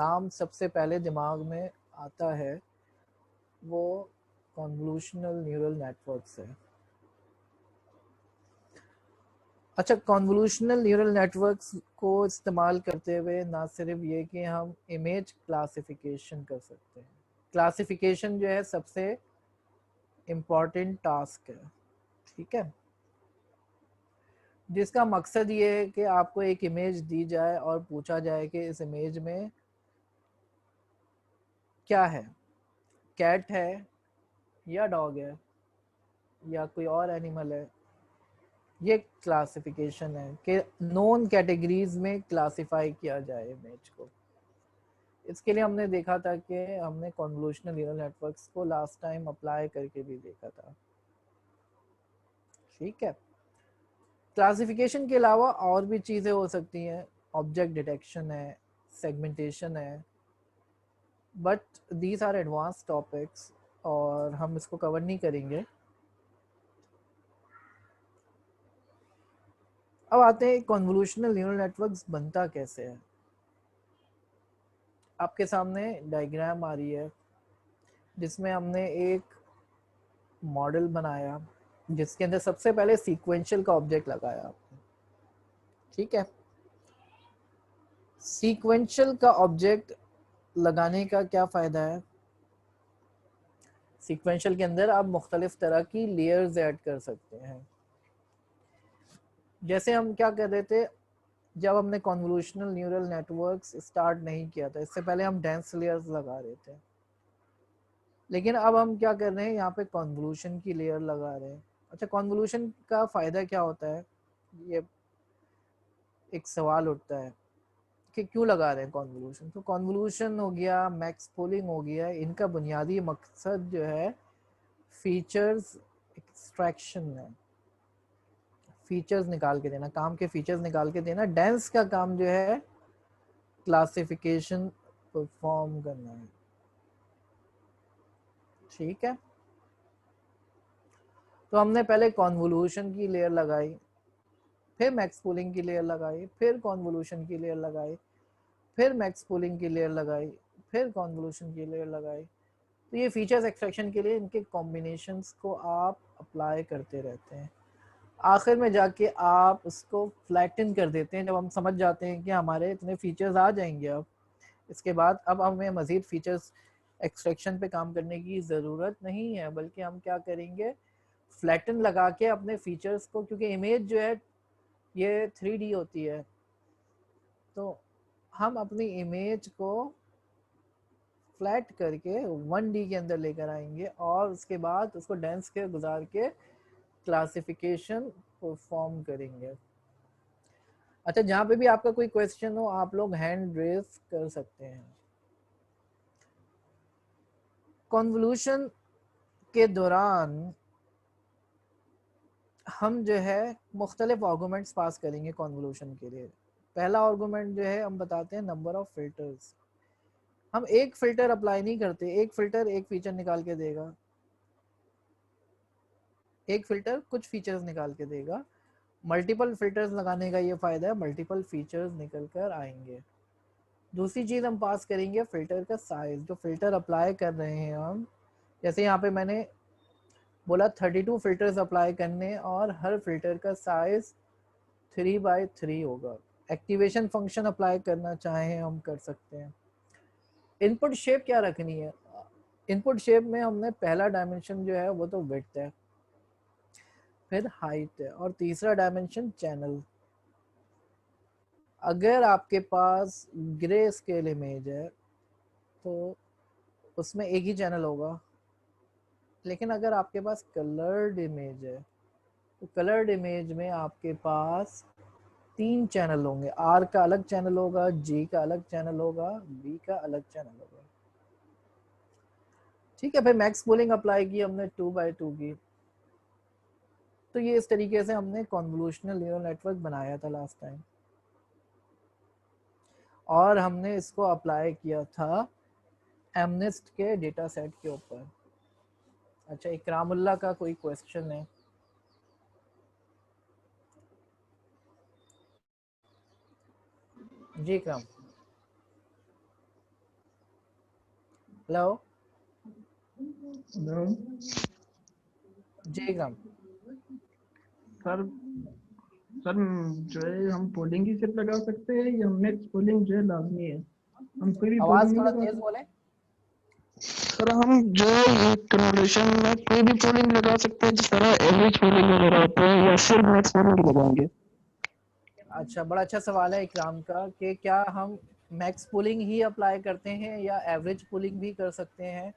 नाम सबसे पहले दिमाग में आता है वो कॉन्वोल्यूशनल न्यूरल नेटवर्क्स है। अच्छा, कॉन्वोल्यूशनल न्यूरल नेटवर्क्स को इस्तेमाल करते हुए ना सिर्फ ये कि हम इमेज क्लासिफिकेशन कर सकते हैं, क्लासिफिकेशन जो है सबसे इम्पॉर्टेंट टास्क है, ठीक है, जिसका मकसद ये है कि आपको एक इमेज दी जाए और पूछा जाए कि इस इमेज में क्या है, कैट है या डॉग है या कोई और एनिमल है। ये क्लासिफिकेशन है कि नोन कैटेगरीज में क्लासिफाई किया जाए इमेज को। इसके लिए हमने देखा था कि हमने कॉन्वोल्यूशनल न्यूरल नेटवर्क्स को लास्ट टाइम अप्लाई करके भी देखा था, ठीक है। क्लासिफिकेशन के अलावा और भी चीज़ें हो सकती हैं, ऑब्जेक्ट डिटेक्शन है, सेगमेंटेशन है, but these are advance topics और हम इसको कवर नहीं करेंगे। अब आते हैं कॉन्वोल्यूशनल न्यूरल नेटवर्क्स बनता कैसे है। आपके सामने डायग्राम आ रही है जिसमें हमने एक मॉडल बनाया जिसके अंदर सबसे पहले सीक्वेंशियल का ऑब्जेक्ट लगाया आपने, ठीक है। सीक्वेंशियल का ऑब्जेक्ट लगाने का क्या फ़ायदा है, सीक्वेंशियल के अंदर आप मुख्तलिफ तरह की लेयर्स ऐड कर सकते हैं। जैसे हम क्या कर रहे थे जब हमने कॉन्वोल्यूशनल न्यूरल नेटवर्क्स स्टार्ट नहीं किया था, इससे पहले हम डेंस लेयर्स लगा रहे थे, लेकिन अब हम क्या कर रहे हैं, यहाँ पे कॉन्वोल्यूशन की लेयर लगा रहे हैं। अच्छा, कॉन्वोल्यूशन का फ़ायदा क्या होता है, ये एक सवाल उठता है कि क्यों लगा रहे हैं कॉन्वोल्यूशन। तो कॉन्वोल्यूशन हो गया, मैक्स पोलिंग हो गया, इनका बुनियादी मकसद जो है फीचर्स एक्सट्रैक्शन है, फीचर्स निकाल के देना, काम के फीचर्स निकाल के देना। डेंस का काम जो है क्लासिफिकेशन परफॉर्म करना है, ठीक है। तो हमने पहले कॉन्वोल्यूशन की लेयर लगाई, फिर मैक्स पूलिंग की लेयर लगाई, फिर कॉन्वोल्यूशन की लेयर लगाई, फिर मैक्स पूलिंग की लेयर लगाई, फिर कॉन्वोल्यूशन की लेयर लगाई। तो ये फीचर्स एक्सट्रैक्शन के लिए इनके कॉम्बिनेशंस को आप अप्लाई करते रहते हैं। आखिर में जाके आप उसको फ्लैटन कर देते हैं जब हम समझ जाते हैं कि हमारे इतने फीचर्स आ जाएंगे। अब इसके बाद अब हमें मज़ीद फीचर्स एक्सट्रैक्शन पे काम करने की ज़रूरत नहीं है, बल्कि हम क्या करेंगे, फ्लैटन लगा के अपने फीचर्स को, क्योंकि इमेज जो है ये 3D होती है, तो हम अपनी इमेज को फ्लैट करके 1D के अंदर लेकर आएंगे और उसके बाद उसको डेंस के गुजार के क्लासिफिकेशन परफॉर्म करेंगे। अच्छा, जहाँ पे भी आपका कोई क्वेश्चन हो आप लोग हैंड रेज कर सकते हैं। कॉन्वोल्यूशन के दौरान हम जो है मुख्तलिफ आर्गूमेंट्स पास करेंगे कॉन्वोल्यूशन के लिए। पहला आर्गूमेंट जो है हम बताते हैं नंबर ऑफ फिल्टर्स। हम एक फिल्टर अप्लाई नहीं करते, एक फिल्टर एक फीचर निकाल के देगा, एक फिल्टर कुछ फीचर्स निकाल के देगा। मल्टीपल फिल्टर्स लगाने का ये फ़ायदा है, मल्टीपल फीचर्स निकल कर आएंगे। दूसरी चीज़ हम पास करेंगे फिल्टर का साइज़, जो फिल्टर अप्लाई कर रहे हैं हम, जैसे यहाँ पे मैंने बोला 32 फिल्टर्स अप्लाई करने और हर फिल्टर का साइज़ 3x3 होगा। एक्टिवेशन फंक्शन अप्लाई करना चाहें हम कर सकते हैं। इनपुट शेप क्या रखनी है, इनपुट शेप में हमने पहला डायमेंशन जो है वो तो विड्थ है, फिर हाइट है और तीसरा डायमेंशन चैनल। अगर आपके पास ग्रे स्केल इमेज है तो उसमें एक ही चैनल होगा, लेकिन अगर आपके पास कलर्ड इमेज है तो कलर्ड इमेज में आपके पास 3 चैनल होंगे। आर का अलग चैनल होगा, जी का अलग चैनल होगा, बी का अलग चैनल होगा, ठीक है। फिर मैक्स पूलिंग अप्लाई की हमने 2x2 की। तो ये इस तरीके से हमने कॉन्वोल्यूशनल न्यूरल नेटवर्क बनाया था लास्ट टाइम और हमने इसको अप्लाई किया था एमनेस्ट के डेटा सेट के ऊपर। अच्छा, इकरामुल्लाह का कोई क्वेश्चन है? जी इकराम। हेलो हेलो जी इकराम। सर। सर जो है हम पोलिंग ही सिर्फ लगा सकते हैं या मैक्स पोलिंग जो है लाजमी है? हम कोई भी आवाज पोलिंग नहीं थोड़ा लगा तेज सकते? बोले। सर हम जो है ये कन्वर्सेशन में कोई भी पोलिंग लगा सकते हैं, जिस तरह एवरेज पोलिंग वगैरह होते हैं, या सिर्फ मैक्स पोलिंग लगाएंगे? अच्छा, बड़ा अच्छा सवाल है इकराम का कि क्या हम मैक्स पुलिंग ही अप्लाई करते हैं या एवरेज पुलिंग भी कर सकते हैं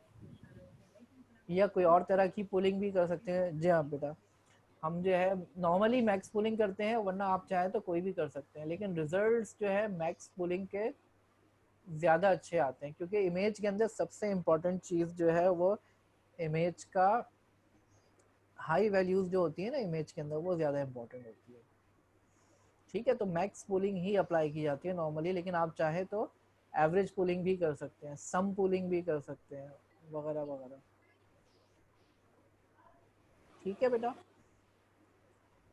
या कोई और तरह की पुलिंग भी कर सकते हैं। जी हाँ बेटा, हम जो है नॉर्मली मैक्स पुलिंग करते हैं, वरना आप चाहें तो कोई भी कर सकते हैं, लेकिन रिजल्ट्स जो है मैक्स पुलिंग के ज़्यादा अच्छे आते हैं, क्योंकि इमेज के अंदर सबसे इम्पोर्टेंट चीज़ जो है वो इमेज का हाई वैल्यूज़ जो होती है ना इमेज के अंदर, वो ज़्यादा इम्पोर्टेंट होती है। ठीक है, तो मैक्स पुलिंग ही अप्लाई की जाती है नॉर्मली, लेकिन आप चाहे तो एवरेज पुलिंग भी कर सकते हैं, सम पुलिंग भी कर सकते हैं, वगैरह वगैरह। ठीक है बेटा,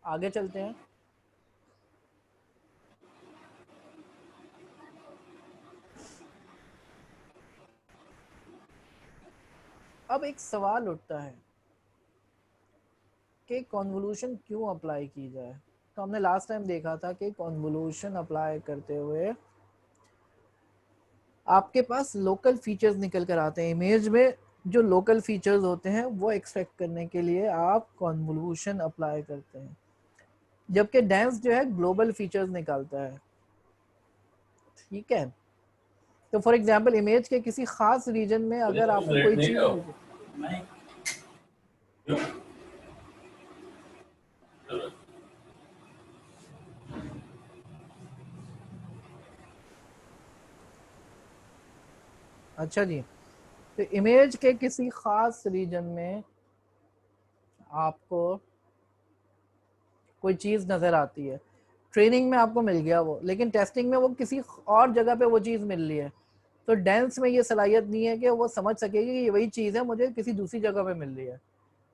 आगे चलते हैं। अब एक सवाल उठता है कि कॉन्वोल्यूशन क्यों अप्लाई की जाए। तो हमने लास्ट टाइम देखा था कि कॉन्वोल्यूशन अप्लाई करते हुए आपके पास लोकल फीचर्स निकल कर आते हैं इमेज में। जो लोकल फीचर्स होते हैं वो एक्सट्रैक्ट करने के लिए आप कॉन्वोल्यूशन अप्लाई करते हैं, जबकि डेंस जो है ग्लोबल फीचर्स निकालता है। ठीक है, तो फॉर एग्जांपल इमेज के किसी खास रीजन में अगर आपको कोई चीज मिल जाए। अच्छा जी, तो इमेज के किसी खास रीजन में आपको कोई चीज़ नज़र आती है, ट्रेनिंग में आपको मिल गया वो, लेकिन टेस्टिंग में वो किसी और जगह पे वो चीज़ मिल रही है, तो डेंस में ये सलाहियत नहीं है कि वो समझ सकेगी कि ये वही चीज़ है, मुझे किसी दूसरी जगह पे मिल रही है।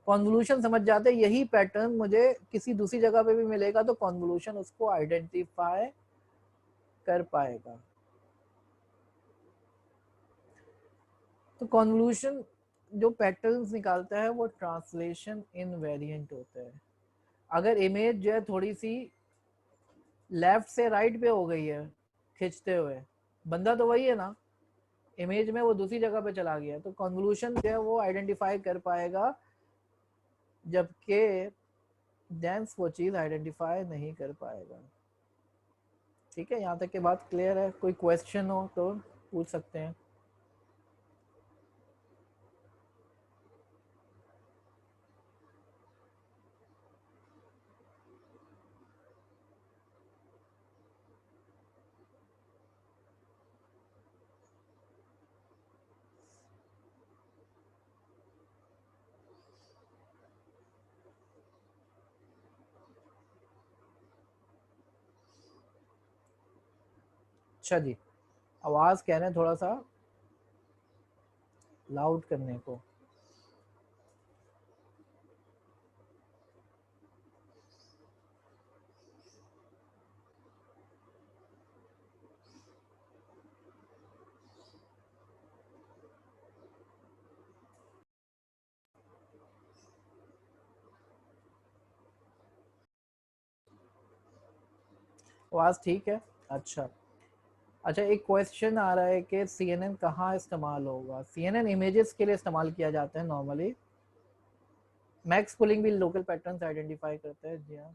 कॉन्वोल्यूशन समझ जाते हैं यही पैटर्न मुझे किसी दूसरी जगह पे भी मिलेगा, तो कॉन्वोल्यूशन उसको आइडेंटिफाई कर पाएगा। तो कॉन्वोल्यूशन जो पैटर्न्स निकालता है वो ट्रांसलेशन इनवेरिएंट होता है। अगर इमेज जो है थोड़ी सी लेफ्ट से राइट पे हो गई है खींचते हुए, बंदा तो वही है ना, इमेज में वो दूसरी जगह पे चला गया, तो कॉन्वोल्यूशन जो है वो आइडेंटिफाई कर पाएगा, जबकि डेंस वो चीज़ आइडेंटिफाई नहीं कर पाएगा। ठीक है, यहाँ तक की बात क्लियर है? कोई क्वेश्चन हो तो पूछ सकते हैं। अच्छा जी, आवाज़ कह रहे हैं थोड़ा सा लाउड करने को। आवाज़ ठीक है? अच्छा। अच्छा, एक क्वेश्चन आ रहा है कि CNN कहाँ इस्तेमाल होगा। CNN इमेजेस के लिए इस्तेमाल किया जाता है नॉर्मली। मैक्स पुलिंग भी लोकल पैटर्न्स आइडेंटिफाई करता है। जी हाँ।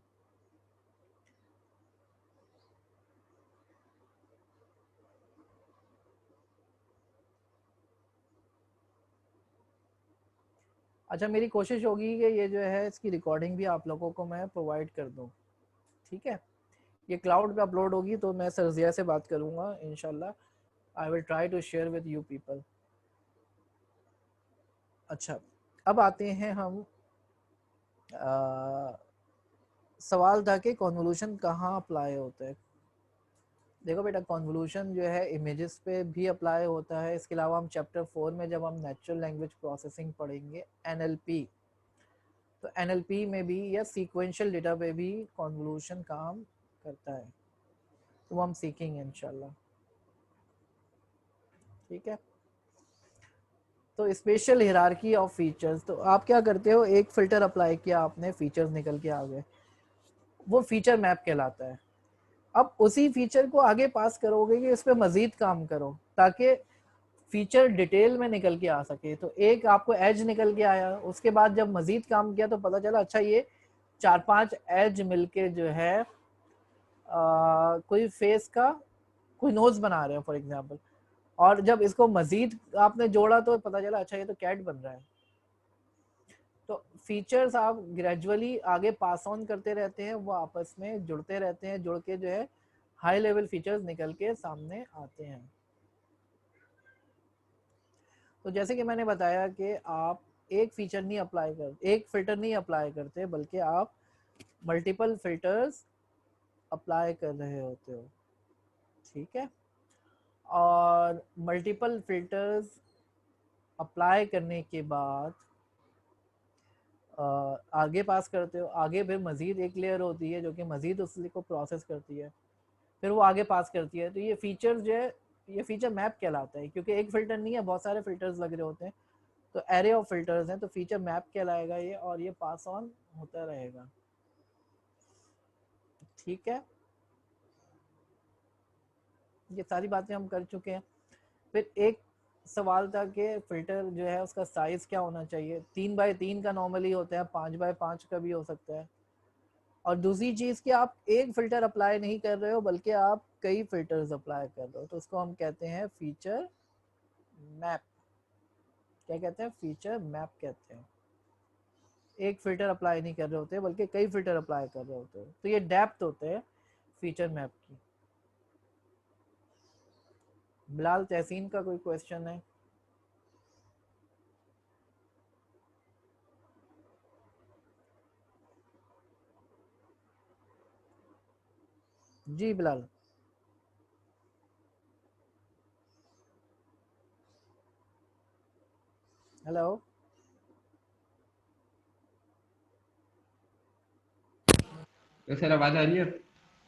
अच्छा, मेरी कोशिश होगी कि ये जो है इसकी रिकॉर्डिंग भी आप लोगों को मैं प्रोवाइड कर दूँ। ठीक है, ये क्लाउड पे अपलोड होगी तो मैं सरजिया से बात करूँगा इंशाल्लाह। I will try to share with you people. अच्छा, अब आते हैं हम सवाल था कि कॉन्वोल्यूशन कहाँ अप्लाई होता है। देखो बेटा, कॉन्वोल्यूशन जो है इमेजेस पे भी अप्लाई होता है। इसके अलावा हम चैप्टर 4 में जब हम नेचुरल लैंग्वेज प्रोसेसिंग पढ़ेंगे NLP, तो NLP में भी या सीक्वेंशियल डेटा पे भी कॉन्वोल्यूशन काम करता है, तो वो हम सीखेंगे इंशाल्लाह। ठीक है, तो स्पेशल हिरार्की ऑफ फीचर्स, तो आप क्या करते हो, एक फिल्टर अप्लाई किया आपने, फीचर्स निकल के आ गए, वो फीचर मैप कहलाता है। अब उसी फीचर को आगे पास करोगे कि इस पे मजीद काम करो ताकि फीचर डिटेल में निकल के आ सके। तो एक आपको एज निकल के आया, उसके बाद जब मजीद काम किया तो पता चला अच्छा ये 4-5 एज मिलके जो है कोई फेस का कोई नोज बना रहे हैं फॉर एग्जांपल, और जब इसको मजीद आपने जोड़ा तो पता चला अच्छा ये तो कैट बन रहा है। तो फीचर्स आप ग्रेजुअली आगे पास ऑन करते रहते हैं, वो आपस में जुड़ते रहते हैं, जुड़ के जो है हाई लेवल फीचर्स निकल के सामने आते हैं। तो जैसे कि मैंने बताया कि आप एक फीचर नहीं अप्लाई कर, एक फिल्टर नहीं अप्लाई करते, बल्कि आप मल्टीपल फिल्टर्स अप्लाई कर रहे होते हो, ठीक है। और मल्टीपल फिल्टर्स अप्लाई करने के बाद आगे पास करते हो, आगे फिर मजीद एक लेयर होती है जो कि मजीद उसको प्रोसेस करती है, फिर वो आगे पास करती है। तो ये फीचर जो है ये फीचर मैप कहलाता है, क्योंकि एक फिल्टर नहीं है, बहुत सारे फिल्टर्स लग रहे होते हैं, तो एरे ऑफ फिल्टर्स हैं, तो फीचर मैप कहलाएगा ये, और ये पास ऑन होता रहेगा, ठीक है। ये सारी बातें हम कर चुके हैं। फिर एक सवाल था कि फिल्टर जो है उसका साइज क्या होना चाहिए, 3x3 का नॉर्मली होता है, 5x5 का भी हो सकता है। और दूसरी चीज कि आप एक फिल्टर अप्लाई नहीं कर रहे हो बल्कि आप कई फिल्टर्स अप्लाई कर रहे हो, तो उसको हम कहते हैं फीचर मैप। क्या कहते हैं, फीचर मैप कहते हैं। एक फिल्टर अप्लाई नहीं कर रहे होते बल्कि कई फिल्टर अप्लाई कर रहे होते हो, तो ये डेप्थ होते हैं फीचर मैप की। बिलाल तहसीन का कोई क्वेश्चन है? जी बिलाल। हेलो। तो सर आवाज आ रही है?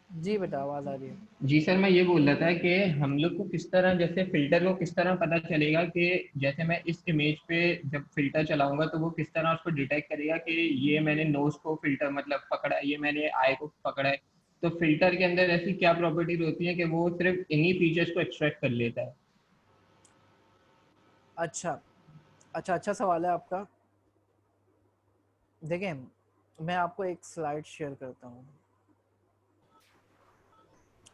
जी बेटा आवाज आ रही है। जी सर, मैं ये बोल रहा था कि हम लोग को किस तरह, जैसे फिल्टर को किस तरह पता चलेगा कि जैसे मैं इस इमेज पे जब फिल्टर चलाऊंगा तो वो किस तरह उसको डिटेक्ट करेगा कि ये मैंने नोज को फिल्टर मतलब पकड़ा है, ये मैंने आई को पकड़ा है। तो फिल्टर के अंदर ऐसी क्या प्रॉपर्टीज होती है कि वो सिर्फ इन्हीं फीचर्स को एक्सट्रैक्ट कर लेता है? अच्छा अच्छा, अच्छा सवाल है आपका। देखिए मैं आपको एक स्लाइड शेयर करता हूँ,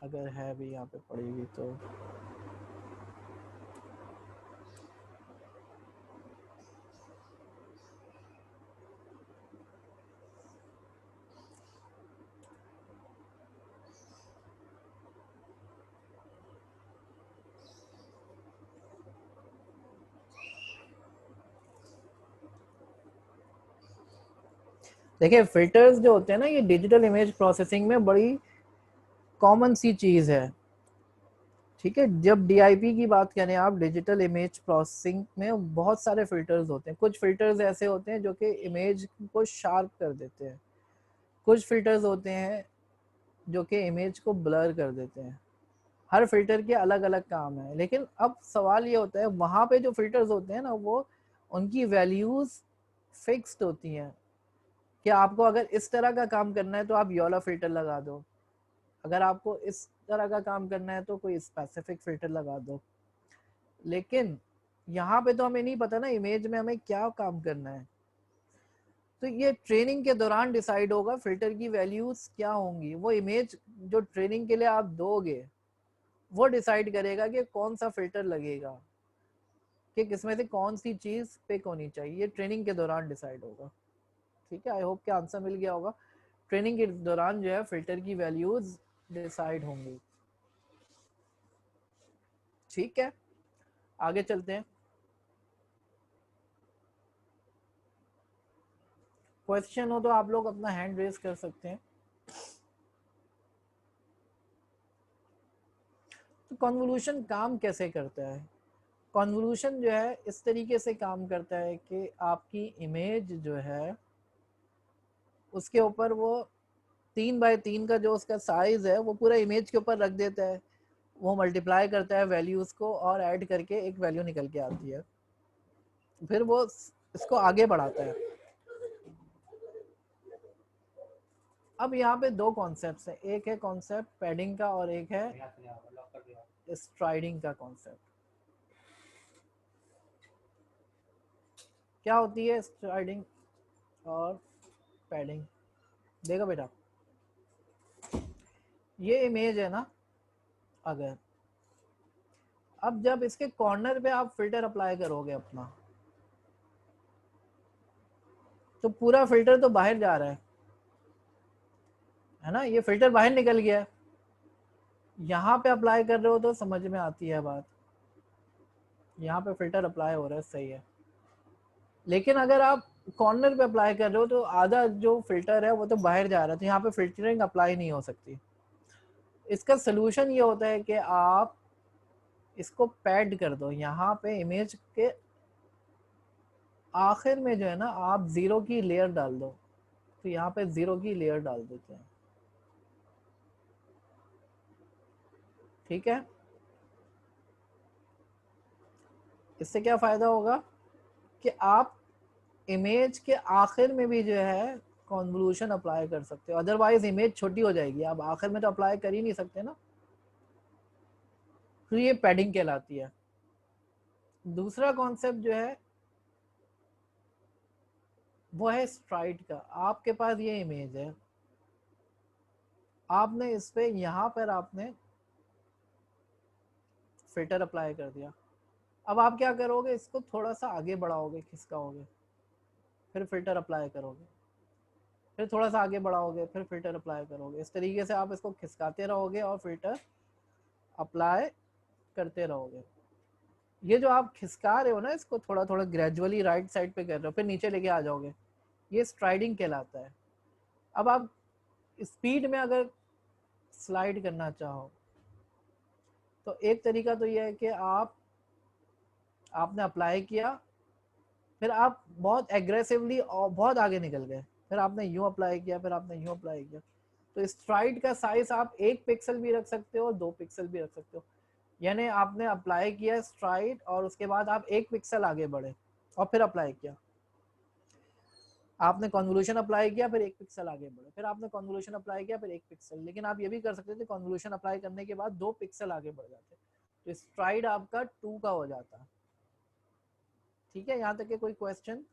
अगर है भी यहाँ पे पड़ी तो। देखिए फिल्टर्स जो होते हैं ना, ये डिजिटल इमेज प्रोसेसिंग में बड़ी कॉमन सी चीज है, ठीक है। जब डीआईपी की बात करें आप, डिजिटल इमेज प्रोसेसिंग में बहुत सारे फिल्टर्स होते हैं। कुछ फिल्टर्स ऐसे होते हैं जो कि इमेज को शार्प कर देते हैं, कुछ फिल्टर्स होते हैं जो कि इमेज को ब्लर कर देते हैं। हर फिल्टर के अलग अलग काम है, लेकिन अब सवाल ये होता है वहां पे जो फिल्टर्स होते हैं ना, वो उनकी वैल्यूज फिक्स्ड होती हैं कि आपको अगर इस तरह का काम करना है तो आप योला फिल्टर लगा दो, अगर आपको इस तरह का काम करना है तो कोई स्पेसिफिक फिल्टर लगा दो। लेकिन यहाँ पे तो हमें नहीं पता ना इमेज में हमें क्या काम करना है, तो ये ट्रेनिंग के दौरान डिसाइड होगा फिल्टर की वैल्यूज क्या होंगी। वो इमेज जो ट्रेनिंग के लिए आप दोगे वो डिसाइड करेगा कि कौन सा फिल्टर लगेगा, कि किसमें से कौन सी चीज पिक होनी चाहिए, ये ट्रेनिंग के दौरान डिसाइड होगा, ठीक है। आई होप कि आंसर मिल गया होगा। ट्रेनिंग के दौरान जो है फिल्टर की वैल्यूज डिसाइड होंगी, ठीक है। आगे चलते हैं। क्वेश्चन हो तो आप लोग अपना हैंड रेज कर सकते हैं। तो कन्वोल्यूशन काम कैसे करता है? कन्वोल्यूशन जो है इस तरीके से काम करता है कि आपकी इमेज जो है उसके ऊपर वो 3x3 का जो उसका साइज है वो पूरा इमेज के ऊपर रख देता है, वो मल्टीप्लाई करता है वैल्यूज को और ऐड करके एक वैल्यू निकल के आती है। फिर वो इसको आगे बढ़ाता है। अब यहाँ पे दो कॉन्सेप्ट्स हैं, एक है कॉन्सेप्ट पैडिंग का और एक है स्ट्राइडिंग का कॉन्सेप्ट। क्या होती है स्ट्राइडिंग और पैडिंग? देखो बेटा, ये इमेज है ना, अगर अब जब इसके कॉर्नर पे आप फिल्टर अप्लाई करोगे अपना, तो पूरा फिल्टर तो बाहर जा रहा है ना, ये फिल्टर बाहर निकल गया है। यहाँ पे अप्लाई कर रहे हो तो समझ में आती है बात, यहाँ पे फिल्टर अप्लाई हो रहा है, सही है। लेकिन अगर आप कॉर्नर पे अप्लाई कर रहे हो तो आधा जो फिल्टर है वो तो बाहर जा रहा है, तो यहाँ पे फिल्टरिंग अप्लाई नहीं हो सकती। इसका सोल्यूशन ये होता है कि आप इसको पैड कर दो, यहाँ पे इमेज के आखिर में जो है ना आप जीरो की लेयर डाल दो, तो यहाँ पे जीरो की लेयर डाल देते हैं, ठीक है। इससे क्या फायदा होगा कि आप इमेज के आखिर में भी जो है कॉन्वोल्यूशन अप्लाई कर सकते हो, अदरवाइज इमेज छोटी हो जाएगी, आप आखिर में तो अप्लाई कर ही नहीं सकते ना, तो ये पैडिंग कहलाती है। दूसरा कॉन्सेप्ट जो है वो है स्ट्राइड का। आपके पास ये इमेज है, आपने इस पे यहाँ पर आपने फिल्टर अप्लाई कर दिया, अब आप क्या करोगे, इसको थोड़ा सा आगे बढ़ाओगे, खिसकाओगे, फिर फिल्टर अप्लाई करोगे, फिर थोड़ा सा आगे बढ़ाओगे, फिर फिल्टर अप्लाई करोगे। इस तरीके से आप इसको खिसकाते रहोगे और फिल्टर अप्लाई करते रहोगे। ये जो आप खिसका रहे हो ना, इसको थोड़ा थोड़ा ग्रेजुअली राइट साइड पे कर रहे हो, फिर नीचे लेके आ जाओगे, ये स्ट्राइडिंग कहलाता है। अब आप स्पीड में अगर स्लाइड करना चाहो तो एक तरीका तो ये है कि आपने अप्लाई किया, फिर आप बहुत एग्रेसिवली और बहुत आगे निकल गए, फिर आपने यूं अप्लाई किया, फिर आपने यूं अप्लाई किया। तो स्ट्राइड का साइज आप 1 पिक्सल भी रख सकते हो, 2 पिक्सल भी रख सकते हो। यानी आपने अप्लाई किया स्ट्राइड और उसके बाद आप 1 पिक्सल आगे बढ़े और फिर अप्लाई किया, आपने कॉन्वोल्यूशन अप्लाई किया, फिर 1 पिक्सल आगे बढ़े, फिर आपने कॉन्वोल्यूशन अप्लाई किया, फिर 1 पिक्सल। लेकिन आप ये भी कर सकते थे, कॉन्वोल्यूशन अप्लाई करने के बाद 2 पिक्सल आगे बढ़ जाते, तो स्ट्राइड आपका 2 का हो जाता। ठीक है, यहाँ तक के कोई क्वेश्चन?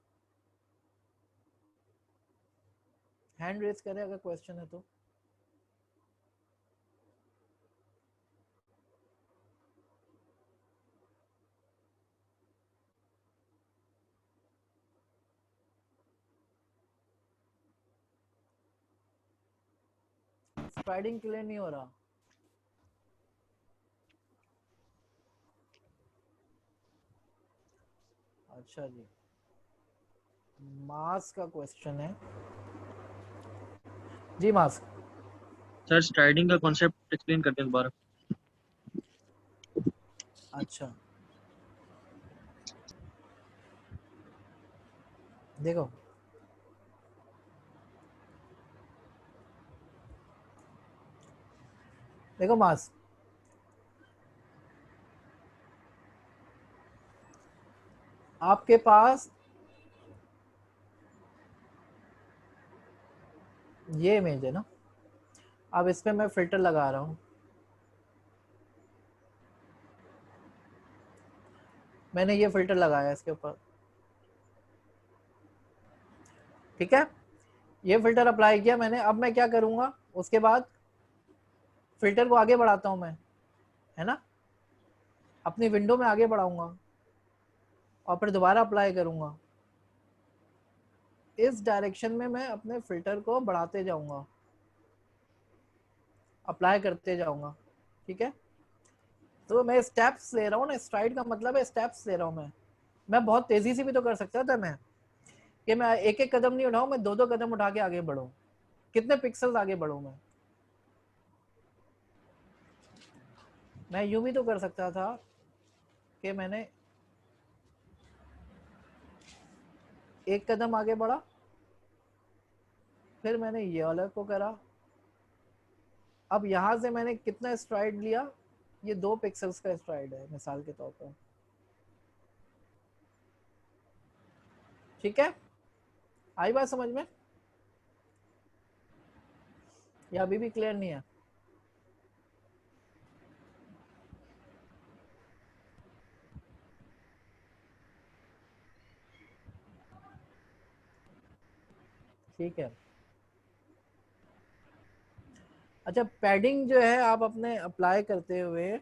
हैंड रेज करें अगर क्वेश्चन है तो। स्ट्राइडिंग क्लियर नहीं हो रहा? अच्छा जी, मास का क्वेश्चन है जी। मास, सर स्ट्राइडिंग का कॉन्सेप्ट एक्सप्लेन करते हैं दोबारा। अच्छा देखो, देखो मास, आपके पास ये इमेज है ना, अब इस पे मैं फिल्टर लगा रहा हूँ, मैंने ये फिल्टर लगाया इसके ऊपर, ठीक है, ये फिल्टर अप्लाई किया मैंने। अब मैं क्या करूंगा, उसके बाद फिल्टर को आगे बढ़ाता हूं मैं, है ना, अपनी विंडो में आगे बढ़ाऊंगा और फिर दोबारा अप्लाई करूंगा। इस डायरेक्शन में मैं अपने फिल्टर को बढ़ाते जाऊंगा, अप्लाई करते जाऊंगा, ठीक है। तो मैं स्टेप्स ले रहा हूँ ना, स्ट्राइड का मतलब है स्टेप्स ले रहा हूँ मैं बहुत तेजी से भी तो कर सकता था मैं, कि मैं एक एक कदम नहीं उठाऊं, मैं 2-2 कदम उठा के आगे बढ़ूं, कितने पिक्सल्स आगे बढ़ूं मैं यूं भी तो कर सकता था कि मैंने एक कदम आगे बढ़ा, फिर मैंने ये वाला को करा, अब यहां से मैंने कितना स्ट्राइड लिया, ये 2 पिक्सल्स का स्ट्राइड है मिसाल के तौर पर, ठीक है, आई बात समझ में या अभी भी क्लियर नहीं है? ठीक है, अच्छा पैडिंग जो है आप अपने अप्लाई करते हुए,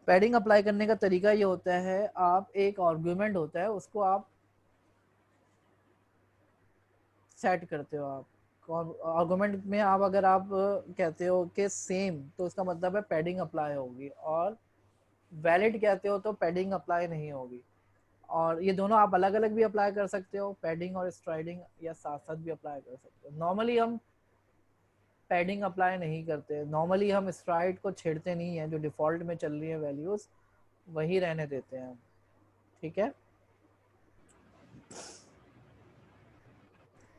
पैडिंग अप्लाई करने का तरीका ये होता है, आप एक आर्गुमेंट होता है उसको आप सेट करते हो। आप आर्गुमेंट में आप अगर आप कहते हो कि सेम, तो उसका मतलब है पैडिंग अप्लाई होगी, और वैलिड कहते हो तो पैडिंग अप्लाई नहीं होगी। और ये दोनों आप अलग अलग भी अप्लाई कर सकते हो, पैडिंग और स्ट्राइडिंग, या साथ साथ भी अप्लाई कर सकते हो। नॉर्मली हम पैडिंग अप्लाई नहीं करते, नॉर्मली हम स्ट्राइड को छेड़ते नहीं है, जो डिफॉल्ट में चल रही है वैल्यूज वही रहने देते हैं। ठीक है,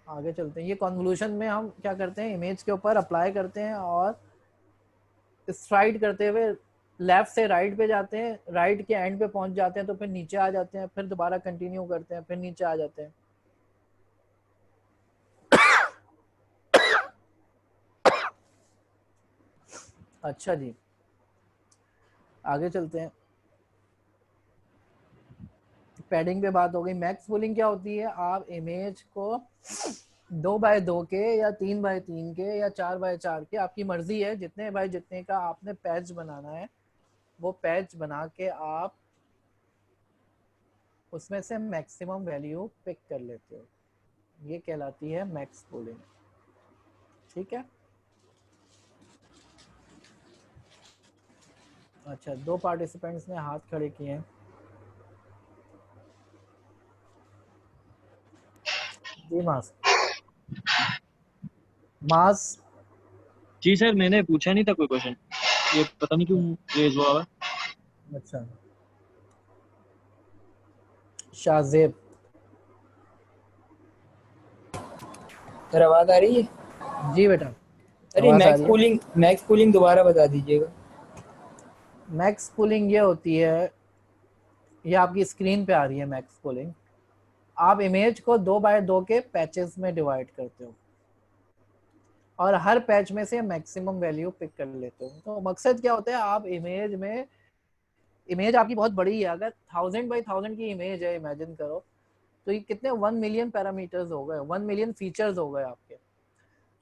आगे चलते हैं। ये कन्वोल्यूशन में हम क्या करते हैं, इमेज के ऊपर अप्लाई करते हैं और स्ट्राइड करते हुए लेफ्ट से राइट पे जाते हैं, राइट के एंड पे पहुंच जाते हैं, तो फिर नीचे आ जाते हैं, फिर दोबारा कंटिन्यू करते हैं, फिर नीचे आ जाते हैं। अच्छा जी, आगे चलते हैं। पैडिंग पे बात हो गई। मैक्स पूलिंग क्या होती है, आप इमेज को 2x2 के या 3x3 के या 4x4 के, आपकी मर्जी है जितने बाय जितने का आपने पैच बनाना है, वो पैच बना के आप उसमें से मैक्सिमम वैल्यू पिक कर लेते हो। ये कहलाती है मैक्स पूलिंग। ठीक है, अच्छा 2 पार्टिसिपेंट्स ने हाथ खड़े किए हैं। जी मास, मास जी सर, मैंने पूछा नहीं था कोई क्वेश्चन, ये पता नहीं क्यों रेज हुआ हुआ। अच्छा, शाहजेब, सर आवाज आ रही है? जी बेटा अरे आवाज आ रही है। मैक्स पूलिंग दोबारा बता दीजिएगा। मैक्स पूलिंग ये होती है, ये आपकी स्क्रीन पे आ रही है। मैक्स पूलिंग, आप इमेज को 2x2 के पैचेस में डिवाइड करते हो और हर पैच में से मैक्सिमम वैल्यू पिक कर लेते हो। तो मकसद क्या होता है, आप इमेज में, इमेज आपकी बहुत बड़ी है, अगर 1000x1000 की इमेज है, इमेजिन करो, तो ये कितने 1 मिलियन पैरामीटर्स हो गए, 1 मिलियन फीचर्स हो गए आपके।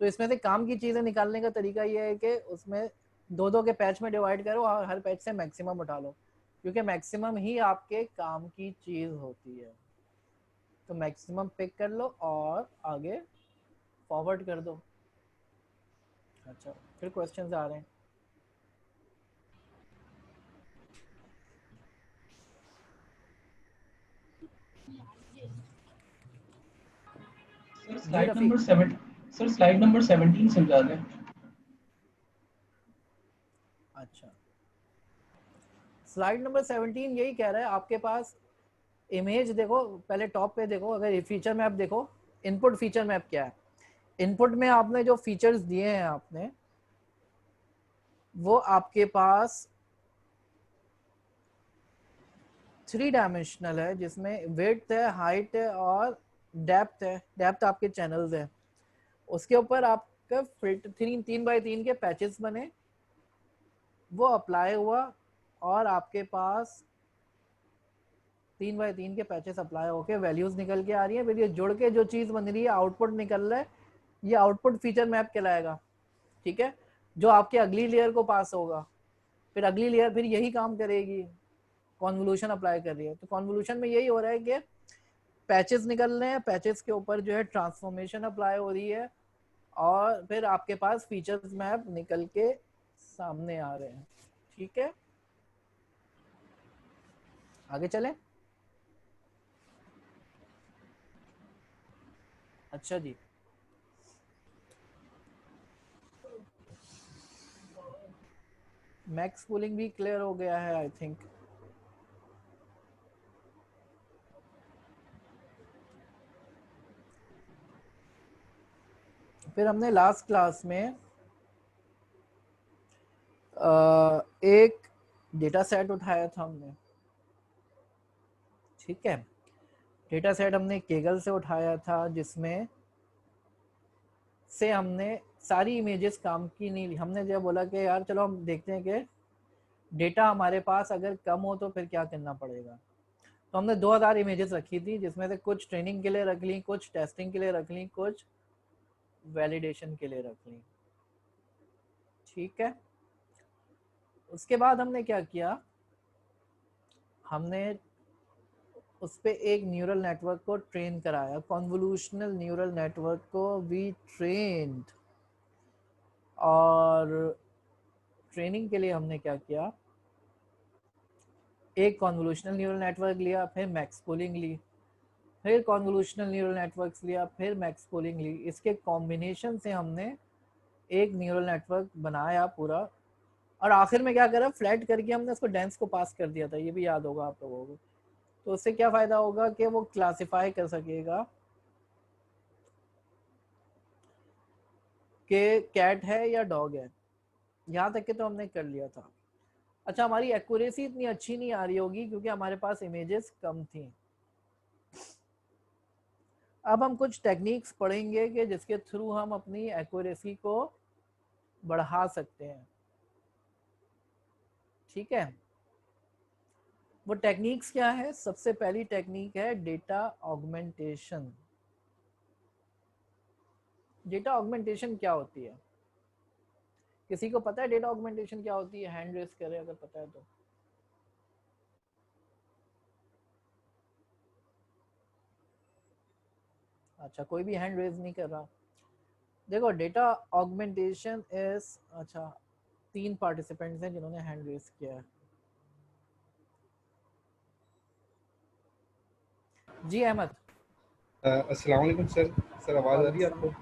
तो इसमें से काम की चीजें निकालने का तरीका ये है कि उसमें 2-2 के पैच में डिवाइड करो और हर पैच से मैक्सिमम उठा लो, क्योंकि मैक्सिमम ही आपके काम की चीज होती है। तो मैक्सिमम पिक कर लो और आगे फॉरवर्ड कर दो। अच्छा, फिर क्वेश्चंस आ रहे हैं। Slide number 7, sir slide number 17 समझा दें। अच्छा, स्लाइड नंबर 17 यही कह रहा है, आपके पास इमेज देखो, पहले टॉप पे देखो, अगर ये फीचर मैप देखो, इनपुट फीचर मैप क्या है, इनपुट में आपने जो फीचर्स दिए हैं आपने, वो आपके पास 3 डायमेंशनल है, जिसमें विड्थ है, हाइट है और डेप्थ है। डेप्थ आपके चैनल्स है, उसके ऊपर आपका फिल्टर 3x3 के पैचेस बने, वो अप्लाई हुआ और आपके पास 3x3 के पैचेस अप्लाई होके वैल्यूज निकल के आ रही है। फिर ये जुड़ के जो चीज बन रही है, आउटपुट निकल रहा है, ये आउटपुट फीचर मैप कहलाएगा। ठीक है, जो आपके अगली लेयर को पास होगा, फिर अगली लेयर फिर यही काम करेगी, कॉन्वोल्यूशन अप्लाई कर रही है। तो कॉन्वोल्यूशन में यही हो रहा है कि पैचेस निकल रहे हैं, पैचेस के ऊपर जो है ट्रांसफॉर्मेशन अप्लाई हो रही है, और फिर आपके पास फीचर्स मैप निकल के सामने आ रहे हैं। ठीक है, आगे चलें। अच्छा जी, मैक्स पूलिंग भी क्लियर हो गया है आई थिंक। फिर हमने लास्ट क्लास में एक डेटा सेट उठाया था हमने, ठीक है, डेटा सेट हमने केगल से उठाया था, जिसमें से हमने सारी इमेजेस काम की नहीं ली। हमने जब बोला कि यार चलो हम देखते हैं कि डेटा हमारे पास अगर कम हो तो फिर क्या करना पड़ेगा। तो हमने 2000 इमेजेस रखी थी, जिसमें से कुछ ट्रेनिंग के लिए रख ली, कुछ टेस्टिंग के लिए रख ली, कुछ वैलिडेशन के लिए रख ली। ठीक है, उसके बाद हमने क्या किया, हमने उस पर एक न्यूरल नेटवर्क को ट्रेन कराया, कॉन्वोल्यूशनल न्यूरल नेटवर्क को वी ट्रेन्ड। और ट्रेनिंग के लिए हमने क्या किया, एक कॉन्वोल्यूशनल न्यूरल नेटवर्क लिया, फिर मैक्सपोलिंग ली, फिर कॉन्वोल्यूशनल न्यूरल नेटवर्क्स लिया, फिर मैक्सपोलिंग ली। इसके कॉम्बिनेशन से हमने एक न्यूरल नेटवर्क बनाया पूरा, और आखिर में क्या करा, फ्लैट करके हमने उसको डेंस को पास कर दिया था, ये भी याद होगा आप लोगों को। तो उससे क्या फायदा होगा कि वो क्लासिफाई कर सकेगा कि कैट है या डॉग है। यहाँ तक के तो हमने कर लिया था। अच्छा, हमारी एक्यूरेसी इतनी अच्छी नहीं आ रही होगी क्योंकि हमारे पास इमेजेस कम थी। अब हम कुछ टेक्निक्स पढ़ेंगे कि जिसके थ्रू हम अपनी एक्यूरेसी को बढ़ा सकते हैं। ठीक है, वो टेक्निक्स क्या है? सबसे पहली टेक्निक है डेटा ऑगमेंटेशन। डेटा ऑगमेंटेशन क्या होती है? किसी को पता है डेटा ऑगमेंटेशन क्या होती है? हैंड रेस करे अगर पता है तो। अच्छा, कोई भी हैंड रेज नहीं कर रहा। देखो, डेटा ऑगमेंटेशन इज, अच्छा 3 पार्टिसिपेंट्स हैं जिन्होंने हैंड रेज किया है। जी अहमद। अस्सलाम वालेकुम सर। सर आवाज़ आ रही है आपको?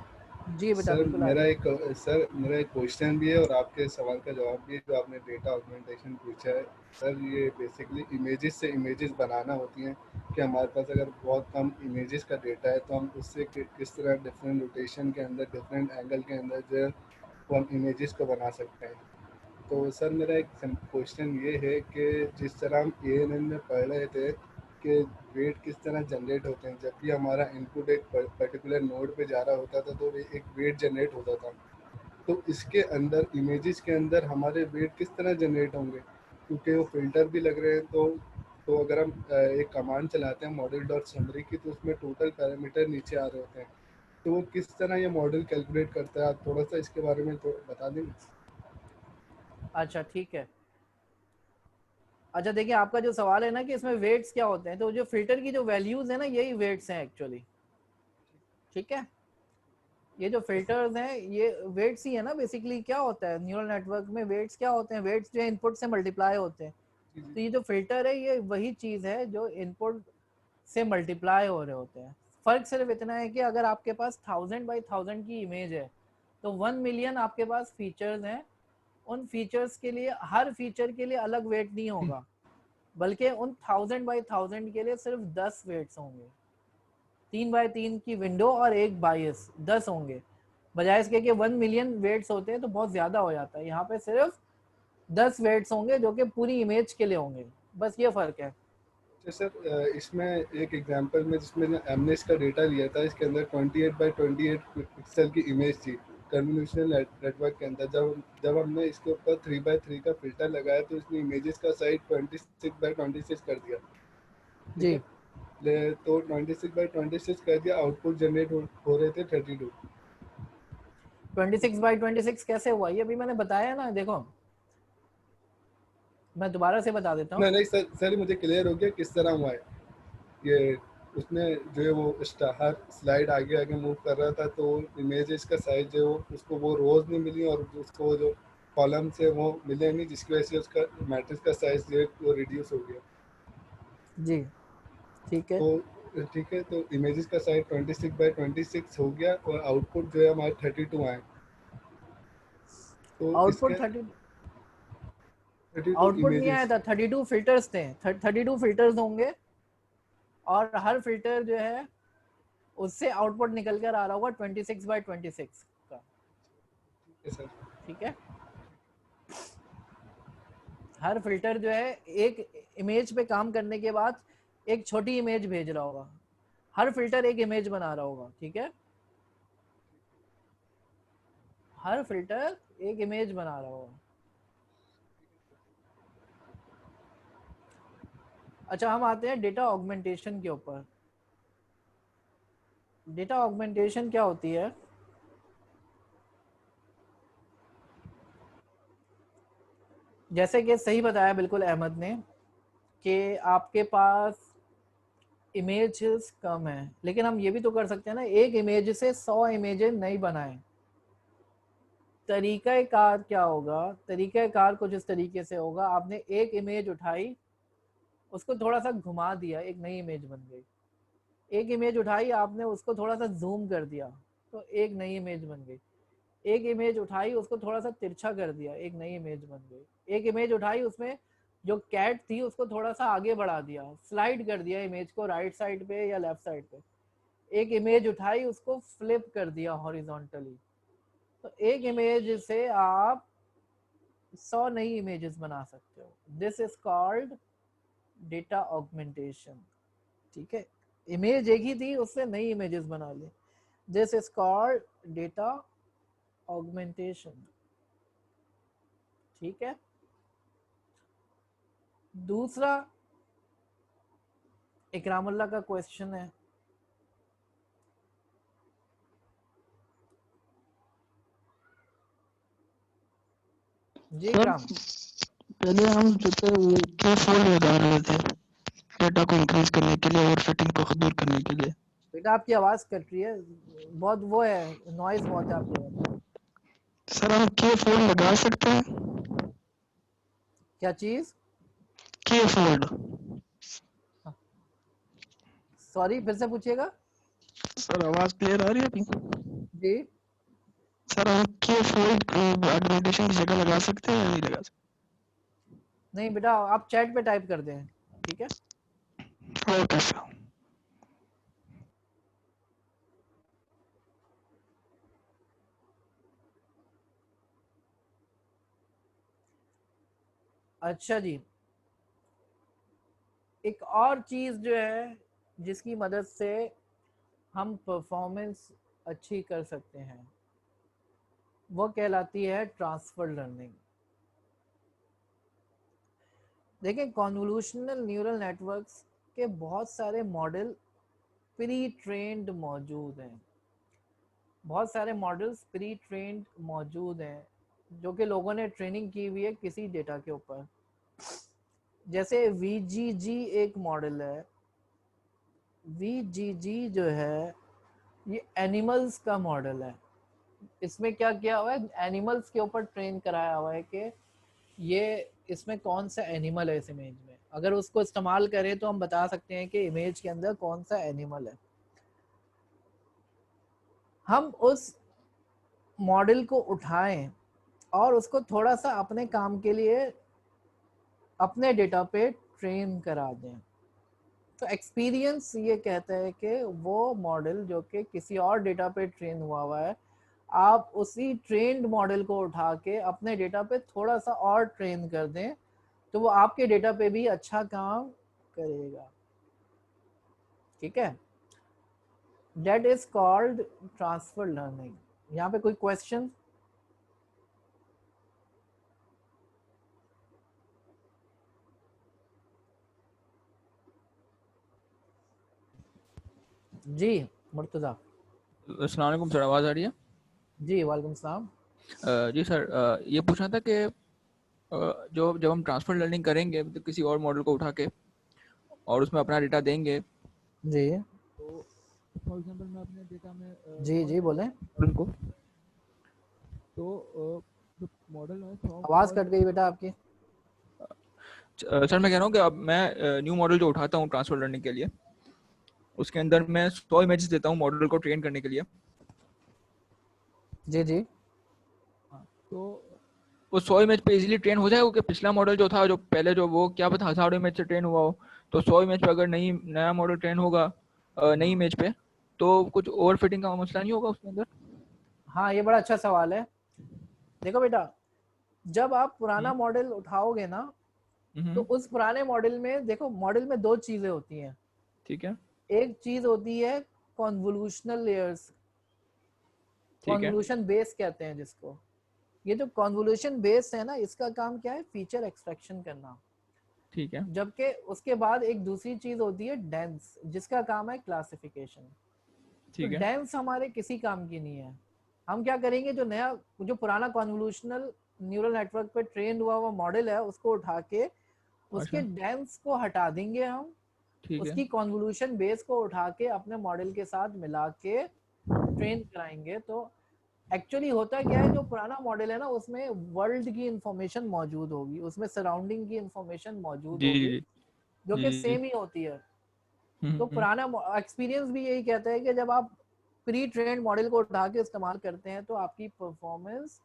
जी बेटा, सर बिल्कुल आ रही है। मेरा एक क्वेश्चन भी है और आपके सवाल का जवाब भी है, जो आपने डेटा ऑगमेंटेशन पूछा है। सर ये बेसिकली इमेजेस से इमेजेस बनाना होती हैं कि हमारे पास अगर बहुत कम इमेजेस का डेटा है तो हम उससे किस तरह डिफरेंट रोटेशन के अंदर, डिफरेंट एंगल के अंदर जो है वो हम इमेजेस को बना सकते हैं। तो सर मेरा एक क्वेश्चन ये है कि जिस तरह हम ANN में पढ़ रहे थे कि वेट किस तरह जनरेट होते हैं, जब भी हमारा इनपुट एक पर्टिकुलर नोड पे जा रहा होता था तो एक वेट जनरेट होता था। तो इसके अंदर इमेजेस के अंदर हमारे वेट किस तरह जनरेट होंगे, क्योंकि वो फिल्टर भी लग रहे हैं। तो अगर हम एक कमांड चलाते हैं मॉडल डॉट समरी की, तो उसमें टोटल पैरामीटर नीचे आ रहे होते हैं। तो वो किस तरह ये मॉडल कैलकुलेट करता है, आप थोड़ा सा इसके बारे में तो बता देंगे? अच्छा ठीक है। अच्छा देखिए, आपका जो सवाल है ना कि इसमें वेट्स क्या होते हैं, तो जो फिल्टर की जो वैल्यूज है ना, यही वेट्स हैं एक्चुअली। ठीक है, ये जो फिल्टर्स हैं ये वेट्स ही है ना। बेसिकली क्या होता है न्यूरल नेटवर्क में, वेट्स क्या होते हैं? वेट्स जो इनपुट से मल्टीप्लाई होते हैं। तो ये जो फिल्टर है ये वही चीज है जो इनपुट से मल्टीप्लाई हो रहे होते हैं। फर्क सिर्फ इतना है कि अगर आपके पास 1000 बाई 1000 की इमेज है तो 1 मिलियन आपके पास फीचर्स हैं। उन फीचर्स के लिए, हर फीचर के लिए अलग वेट नहीं होगा, बल्कि उन 1000 बाई 1000 के लिए सिर्फ 10 वेट्स होंगे। 3 बाई 3 की विंडो और एक बायस 10 होंगे, बजाय इसके कि 1 मिलियन वेट्स होते हैं तो बहुत ज्यादा हो जाता है। यहाँ पे सिर्फ 10 वेट्स होंगे जो कि पूरी इमेज के लिए होंगे। बस ये फर्क है। तो सर इसमें एक एग्जांपल में जिसमें हमने इसका डेटा लिया था, इसके अंदर 28 बाई 28 पिक्सल की इमेज थी कन्वोल्यूशनल नेटवर्क के अंदर। जब हमने इसके ऊपर 3 बाई 3 का फिल्टर लगाया तो इसने इमेजेस का साइज 26 बाई 26 कर दिया। ठीक जी। है, तो 26 बाई 26 कर दिया, आउटपुट जनरेट हो रहे थे 32। 26 बाई 26 कैसे हुआ? ये अभी मैंने बताया ना। देखो, मैं दोबारा से बता देता हूँ। नहीं सर मुझे क्लियर हो गया किस तरह हुआ है ये। उसने जो है वो हर स्लाइड आगे आगे मूव कर रहा था, तो इमेजेस का साइज जो है उसको वो रोज नहीं मिली और उसको जो कॉलम से वो मिले नहीं, जिसकी वजह से उसका मैट्रिक्स का साइज जो है वो रिड्यूस हो गया। जी ठीक है। तो ठीक है, तो इमेजेस का साइज 26 बाई 26 हो गया और आउटपुट जो है हमारे 32 आए। तो इसके आउटपुट 30, 32 आउटपुट नहीं आया इमेजेस। था, 32 फिल्टर्स थे। 32 फिल्टर्स होंगे और हर फिल्टर जो है उससे आउटपुट निकल कर आ रहा होगा 26 बाई 26 का। ठीक है, हर फिल्टर जो है एक इमेज पे काम करने के बाद एक छोटी इमेज भेज रहा होगा, हर फिल्टर एक इमेज बना रहा होगा, ठीक है, हर फिल्टर एक इमेज बना रहा होगा। अच्छा, हम आते हैं डेटा ऑगमेंटेशन के ऊपर। डेटा ऑगमेंटेशन क्या होती है? जैसे कि सही बिल्कुल अहमद ने कि आपके पास इमेजेस कम है, लेकिन हम ये भी तो कर सकते हैं ना, एक इमेज से 100 इमेजेस नहीं बनाएं। तरीक़ाकार क्या होगा? तरीक़ाकार कुछ इस तरीके से होगा, आपने एक इमेज उठाई, उसको थोड़ा सा घुमा दिया, एक नई इमेज बन गई। एक इमेज उठाई आपने, उसको थोड़ा सा जूम कर दिया तो एक नई इमेज बन गई। एक इमेज उठाई, उसको थोड़ा सा तिरछा कर दिया, एक नई इमेज बन गई। एक इमेज उठाई, उसमें जो कैट थी उसको थोड़ा सा आगे बढ़ा दिया, स्लाइड कर दिया इमेज को राइट साइड पे या लेफ्ट साइड पे। एक इमेज उठाई, उसको फ्लिप कर दिया हॉरिजॉन्टली। तो एक इमेज से आप 100 नई इमेजेस बना सकते हो। This is called data augmentation, ठीक है। इमेज एक ही थी, उससे नई इमेजेस बना ली। This is called data augmentation, ठीक है। दूसरा इकरामुल्लाह का क्वेश्चन है, जी सर इकराम। पहले हम जो थे वो के फोल्ड लगा रहे थे डेटा को इंक्रीज करने के लिए और फिटिंग को दूर करने के लिए। बेटा आपकी आवाज कट रही है, बहुत वो है, नॉइज बहुत है आपकी आवाज में। सर हम के फोल्ड लगा सकते हैं? क्या चीज? के फोल्ड। सॉरी, फिर से पूछिएगा। सर आवाज क्लियर आ रही है अभी? जी सर हम के फोल्ड ऑगमेंटेशन की जगह लगा सकते हैं या नहीं लगा सकते? नहीं बेटा, आप चैट पे टाइप कर दें, ठीक है। Okay sir. अच्छा जी, एक और चीज जो है जिसकी मदद से हम परफॉर्मेंस अच्छी कर सकते हैं, वो कहलाती है ट्रांसफर लर्निंग। देखिए, कॉन्वोल्यूशनल न्यूरल नेटवर्क्स के बहुत सारे मॉडल प्री ट्रेंड मौजूद हैं, बहुत सारे मॉडल्स प्री ट्रेंड मौजूद हैं जो कि लोगों ने ट्रेनिंग की हुई है किसी डेटा के ऊपर। जैसे VGG एक मॉडल है। VGG जो है ये एनिमल्स का मॉडल है। इसमें क्या किया हुआ है, एनिमल्स के ऊपर ट्रेन कराया हुआ है कि ये इसमें कौन सा एनिमल है इस इमेज में। अगर उसको इस्तेमाल करें तो हम बता सकते हैं कि इमेज के अंदर कौन सा एनिमल है। हम उस मॉडल को उठाएं और उसको थोड़ा सा अपने काम के लिए अपने डेटा पे ट्रेन करा दें, तो एक्सपीरियंस ये कहता है कि वो मॉडल जो कि किसी और डेटा पे ट्रेन हुआ है, आप उसी ट्रेंड मॉडल को उठा के अपने डेटा पे थोड़ा सा और ट्रेन कर दें तो वो आपके डेटा पे भी अच्छा काम करेगा, ठीक है। That is called transfer learning. यहाँ पे कोई क्वेश्चन? जी मुर्तजा। अस्सलाम वालेकुम सर, आवाज़ आ रही है? जी वालेकुम सलाम। जी सर, ये पूछना था कि जो जब हम ट्रांसफर लर्निंग करेंगे तो किसी और मॉडल को उठा के और उसमें अपना डेटा देंगे, जी तो फॉर एग्जांपल मैं अपने डेटा में जी जी बोलें। मॉडल को, तो जो मॉडल है आवाज़ कट गई बेटा आपकी। सर मैं कह रहा हूँ कि अब मैं न्यू मॉडल जो उठाता हूँ ट्रांसफर लर्निंग के लिए, उसके अंदर मैं 100 इमेजेस देता हूँ मॉडल को ट्रेन करने के लिए। जी जी। तो वो 100 इमेज पे इजीली ट्रेन हो जाएगा कि पिछला मॉडल जो था, जो पहले जो वो क्या पता 1000 इमेज से ट्रेन हुआ हो, तो 100 इमेज पे अगर नया मॉडल ट्रेन होगा नई इमेज पे, तो कुछ ओवर फिटिंग का मसला नहीं होगा उसके अंदर? हाँ, ये बड़ा अच्छा सवाल है। देखो बेटा, जब आप पुराना मॉडल उठाओगे ना तो उस पुराने मॉडल में देखो, मॉडल में दो चीजें होती हैं। ठीक है एक चीज होती है कॉन्वोल्यूशनल लेयर्स, ठीक है कॉन्वोल्यूशन बेस कहते हैं जिसको। ये जो कॉन्वोल्यूशन बेस है ना, इसका काम क्या है, फीचर एक्सट्रैक्शन करना। ठीक है जबकि उसके बाद एक दूसरी चीज होती है डेंस, जिसका काम है क्लासिफिकेशन। तो ठीक है डेंस हमारे किसी काम की नहीं है। हम क्या करेंगे, जो नया, जो पुराना कॉन्वोल्यूशनल न्यूरल नेटवर्क पे ट्रेन हुआ हुआ मॉडल है, उसको उठा के उसके अच्छा डेंस को हटा देंगे हम, ठीक है उसकी कॉन्वोल्यूशन बेस को उठा के अपने मॉडल के साथ मिला के ट्रेन कराएंगे। तो एक्चुअली होता क्या है, जो पुराना मॉडल है ना, उसमें वर्ल्ड की इंफॉर्मेशन मौजूद होगी, उसमें सराउंडिंग की इंफॉर्मेशन मौजूद जी होगी, जी जो जी कि जी सेम ही होती है। तो हम्म। पुराना एक्सपीरियंस भी यही कहता है कि जब आप प्री ट्रेंड मॉडल को उठा के इस्तेमाल करते हैं तो आपकी परफॉर्मेंस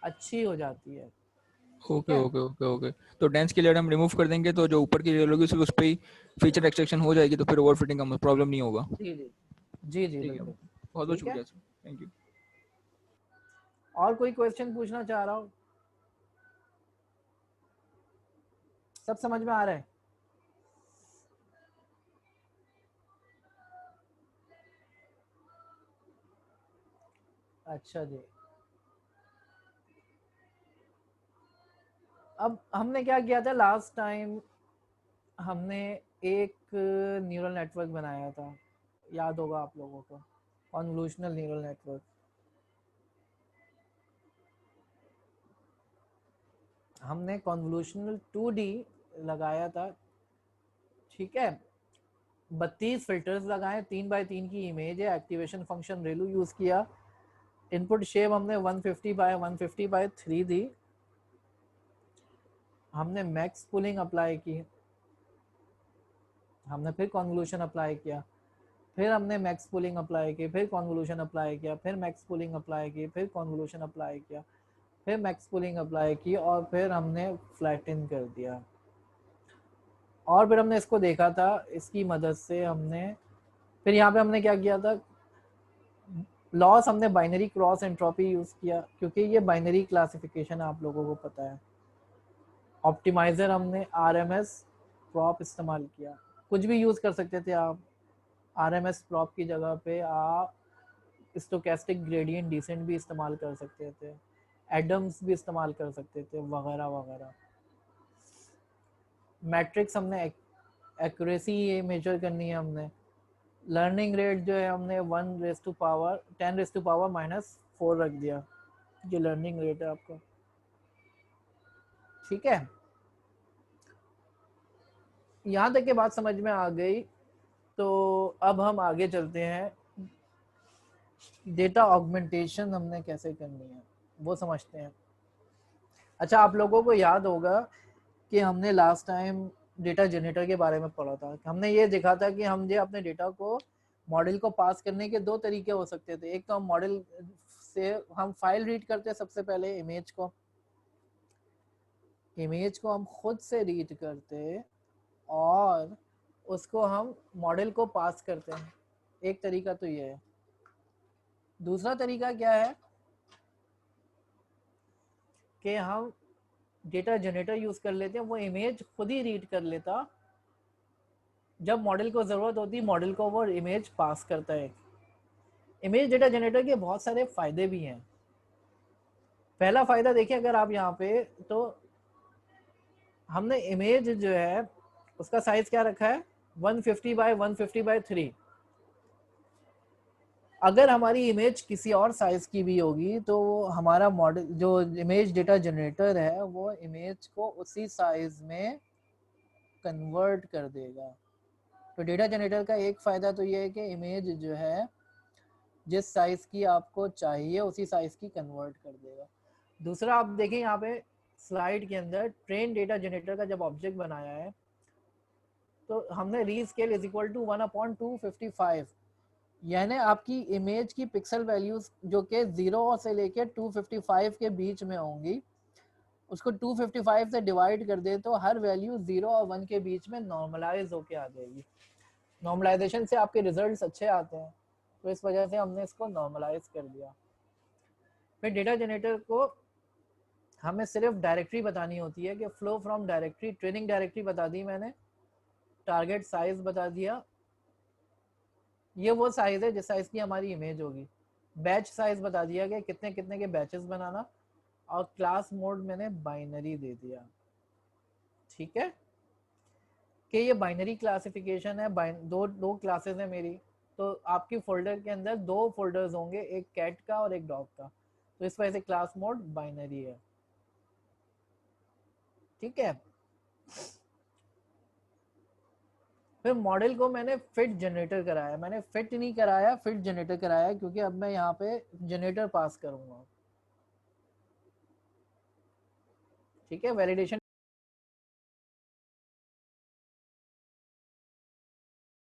अच्छी हो जाती है। ठीक ओके है, ओके ओके ओके। तो डेंस की लेयर हम रिमूव कर देंगे, तो जो ऊपर की लेयर होगी सिर्फ उस पे ही फीचर एक्सट्रैक्शन हो जाएगी, तो फिर ओवरफिटिंग का प्रॉब्लम नहीं होगा। जी जी जी जी ठीक है, बिल्कुल। बहुत बहुत ठीक है, शुक्रिया सर, थैंक यू। और कोई क्वेश्चन पूछना चाह रहा हो? सब समझ में आ रहा है? अच्छा जी, अब हमने क्या किया था लास्ट टाइम, हमने एक न्यूरल नेटवर्क बनाया था, याद होगा आप लोगों को, कॉन्वोल्यूशनल न्यूरल नेटवर्क। हमने कॉन्वोल्यूशनल 2D लगाया था, ठीक है। 32 फिल्टर्स लगाए, 3x3 की इमेज है, एक्टिवेशन फंक्शन रेलू यूज किया, इनपुट शेप हमने 150x150x3 दी, हमने मैक्स पुलिंग अप्लाई की, हमने फिर कॉन्वोल्यूशन अप्लाई किया, फिर हमने मैक्स पुलिंग अप्लाई की, फिर कॉन्वोल्यूशन अप्लाई किया, फिर मैक्स पुलिंग अप्लाई की, फिर कॉन्वोल्यूशन अप्लाई किया, फिर मैक्स पुलिंग अप्लाई की, और फिर हमने फ्लैटन कर दिया। और फिर हमने इसको देखा था, इसकी मदद से हमने फिर यहाँ पे हमने क्या किया था, लॉस हमने बाइनरी क्रॉस एंट्रोपी यूज किया, क्योंकि ये बाइनरी क्लासिफिकेशन आप लोगों को पता है। ऑप्टिमाइजर हमने RMS प्रॉप इस्तेमाल किया, कुछ भी यूज कर सकते थे आप। RMS प्रॉप की जगह पे आप स्टोकेस्टिक ग्रेडियंट डिसेंट भी इस्तेमाल कर सकते थे, एडम्स भी इस्तेमाल कर सकते थे, वगैरह वगैरह। मैट्रिक्स हमने एक्यूरेसी ये मेजर करनी है हमने। लर्निंग रेट जो है हमने 10⁻⁻⁻⁴ रख दिया, जो लर्निंग रेट है आपका। ठीक है, यहाँ तक के बात समझ में आ गई। तो अब हम आगे चलते हैं, डेटा ऑगमेंटेशन हमने कैसे करनी है वो समझते हैं। अच्छा, आप लोगों को याद होगा कि हमने लास्ट टाइम डेटा जनरेटर के बारे में पढ़ा था। हमने ये देखा था कि हम जो अपने डेटा को मॉडल को पास करने के दो तरीके हो सकते थे। एक तो हम मॉडल से हम फाइल रीड करते, सबसे पहले इमेज को हम खुद से रीड करते और उसको हम मॉडल को पास करते हैं। एक तरीका तो ये है। दूसरा तरीका क्या है कि हम डेटा जनरेटर यूज कर लेते हैं, वो इमेज खुद ही रीड कर लेता, जब मॉडल को जरूरत होती है मॉडल को वो इमेज पास करता है। इमेज डेटा जनरेटर के बहुत सारे फायदे भी हैं। पहला फायदा देखिए, अगर आप यहाँ पे, तो हमने इमेज जो है उसका साइज क्या रखा है, 150x150x3। अगर हमारी इमेज किसी और साइज की भी होगी तो हमारा मॉडल जो इमेज डेटा जनरेटर है वो इमेज को उसी साइज में कन्वर्ट कर देगा। तो डेटा जनरेटर का एक फ़ायदा तो ये है कि इमेज जो है जिस साइज़ की आपको चाहिए उसी साइज़ की कन्वर्ट कर देगा। दूसरा, आप देखें यहाँ पे स्लाइड के अंदर ट्रेन डेटा जनरेटर का जब ऑब्जेक्ट बनाया है तो हमने रीस्केल इज इक्वल टू 1/255, यानी आपकी इमेज की पिक्सल वैल्यूज जो कि 0 से लेकर 255 के बीच में होंगी, उसको 255 से डिवाइड कर दे तो हर वैल्यू 0 और 1 के बीच में नॉर्मलाइज होके आ जाएगी। नॉर्मलाइजेशन से आपके रिजल्ट्स अच्छे आते हैं, तो इस वजह से हमने इसको नॉर्मलाइज कर दिया। फिर डेटा जनरेटर को हमें सिर्फ डायरेक्टरी बतानी होती है कि flow from directory, training directory बता दी मैंने, टारगेट साइज बता दिया, ये वो साइज है जिस साइज की हमारी इमेज होगी, बैच साइज बता दिया कि कितने कितने के बैचेस बनाना, और क्लास मोड मैंने बाइनरी दे दिया। ठीक है कि ये बाइनरी क्लासिफिकेशन है, दो क्लासेस है मेरी, तो आपकी फोल्डर के अंदर 2 फोल्डर्स होंगे, एक कैट का और एक डॉग का, तो इस वजह से क्लास मोड बाइनरी है। ठीक है, फिर मॉडल को मैंने फिट जनरेटर कराया, मैंने फिट नहीं कराया, फिट जनरेटर कराया, क्योंकि अब मैं यहाँ पे जनरेटर पास करूंगा। ठीक है, वैलिडेशन